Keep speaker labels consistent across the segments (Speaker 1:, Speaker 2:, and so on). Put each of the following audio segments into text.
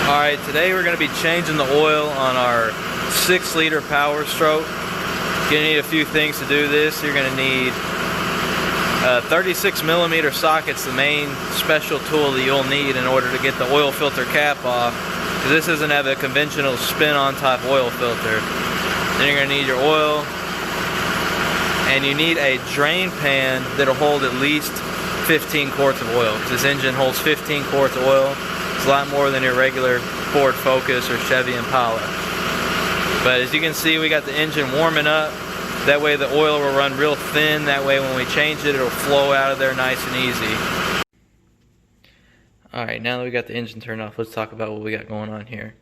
Speaker 1: Alright, today we're going to be changing the oil on our 6-liter Power Stroke. You're going to need a few things to do this. You're going to need 36mm sockets, the main special tool that you'll need in order to get the oil filter cap off, because this doesn't have a conventional spin-on type oil filter. Then you're going to need your oil, and you need a drain pan that'll hold at least 15 quarts of oil, because this engine holds 15 quarts of oil. It's a lot more than your regular Ford Focus or Chevy Impala. But as you can see, we got the engine warming up. That way the oil will run real thin. That way when we change it, it'll flow out of there nice and easy. Alright, now that we got the engine turned off, let's talk about what we got going on here.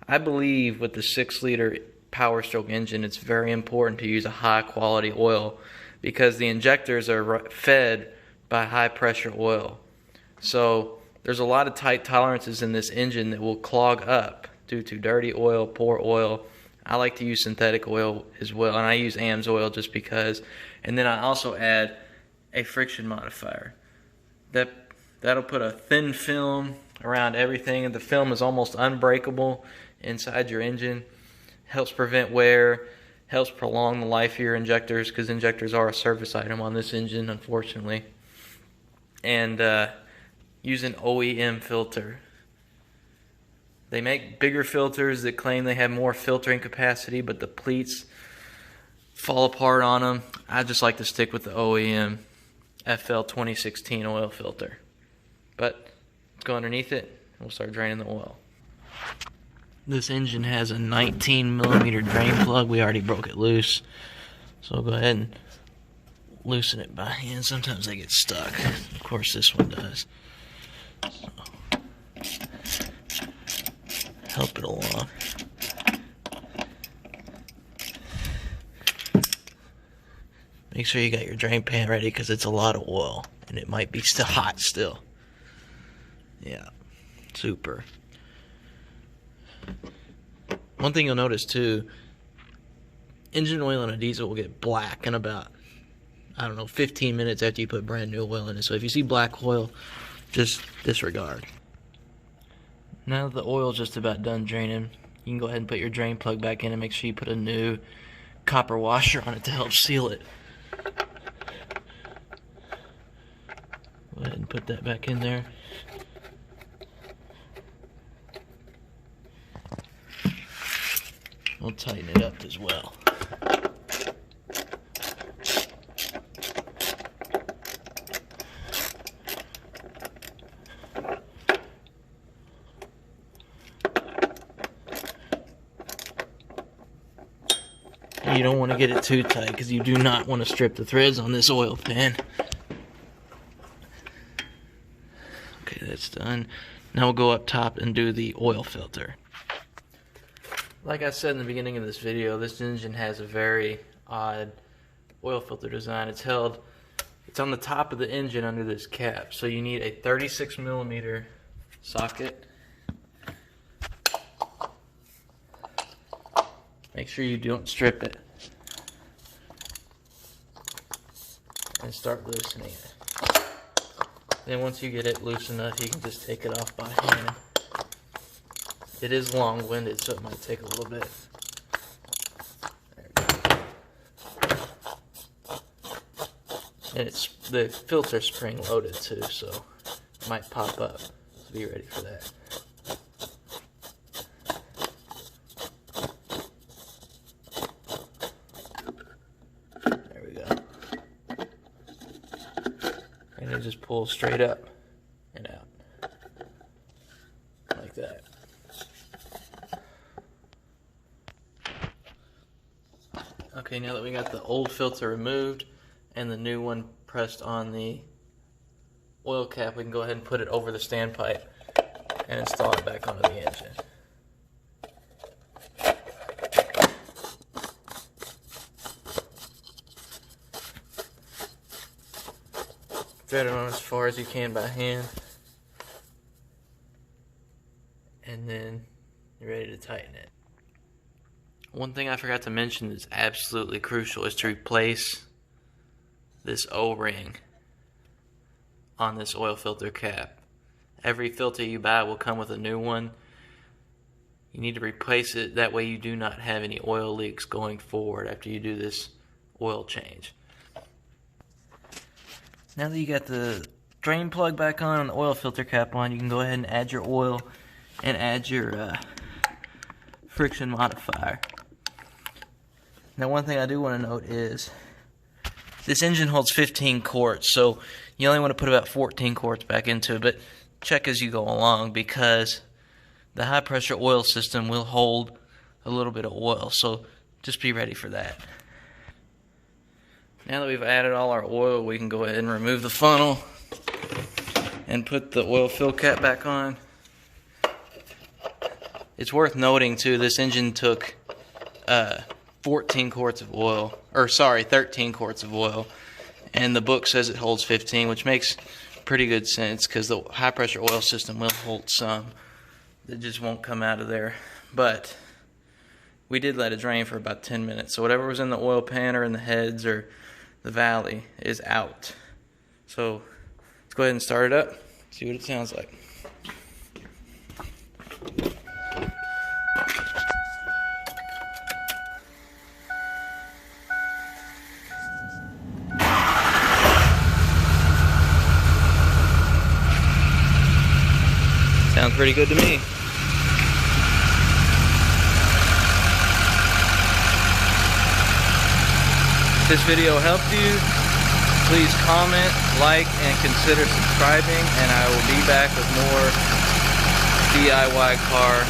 Speaker 1: I believe with the 6-liter Power Stroke engine, it's very important to use a high quality oil, because the injectors are fed by high pressure oil. So there's a lot of tight tolerances in this engine that will clog up due to dirty oil, poor oil. I like to use synthetic oil as well, and I use AMS oil just because. And then I also add a friction modifier. That'll put a thin film around everything, and the film is almost unbreakable inside your engine. Helps prevent wear, helps prolong the life of your injectors, because injectors are a service item on this engine, unfortunately. And use an OEM filter. They make bigger filters that claim they have more filtering capacity, but the pleats fall apart on them. I just like to stick with the OEM FL 2016 oil filter. But let's go underneath it and we'll start draining the oil. This engine has a 19mm drain plug. We already broke it loose, so we'll go ahead and loosen it by hand. Sometimes they get stuck. Of course this one does. Help it along. Make sure you got your drain pan ready, because it's a lot of oil and it might be still hot still. Yeah, super. One thing you'll notice too, engine oil in a diesel will get black in about, I don't know, 15 minutes after you put brand new oil in it. So if you see black oil, just disregard. Now that the oil's just about done draining, you can go ahead and put your drain plug back in and make sure you put a new copper washer on it to help seal it. Go ahead and put that back in there. We'll tighten it up as well. You don't want to get it too tight, because you do not want to strip the threads on this oil pan. Okay, that's done. Now we'll go up top and do the oil filter. Like I said in the beginning of this video, this engine has a very odd oil filter design. It's on the top of the engine under this cap. So you need a 36mm socket. Make sure you don't strip it. And start loosening it. Then once you get it loose enough, you can just take it off by hand. It is long-winded, so it might take a little bit. There we go. And the filter spring loaded too, so it might pop up. So be ready for that. And it just pulls straight up and out, like that. Okay, now that we got the old filter removed and the new one pressed on the oil cap, we can go ahead and put it over the standpipe and install it back onto the engine. Thread it on as far as you can by hand, and then you're ready to tighten it. One thing I forgot to mention that's absolutely crucial is to replace this O-ring on this oil filter cap. Every filter you buy will come with a new one, you need to replace it. That way you do not have any oil leaks going forward after you do this oil change. Now that you got the drain plug back on and the oil filter cap on, you can go ahead and add your oil and add your friction modifier. Now one thing I do want to note is this engine holds 15 quarts, so you only want to put about 14 quarts back into it, but check as you go along because the high pressure oil system will hold a little bit of oil, so just be ready for that. Now that we've added all our oil, we can go ahead and remove the funnel and put the oil fill cap back on. It's worth noting too, this engine took 13 quarts of oil, and the book says it holds 15, which makes pretty good sense because the high pressure oil system will hold some. It just won't come out of there. But we did let it drain for about 10 minutes, so whatever was in the oil pan or in the heads or the valley is out. So let's go ahead and start it up, see what it sounds like. Sounds pretty good to me. If this video helped you, please comment, like, and consider subscribing, and I will be back with more DIY car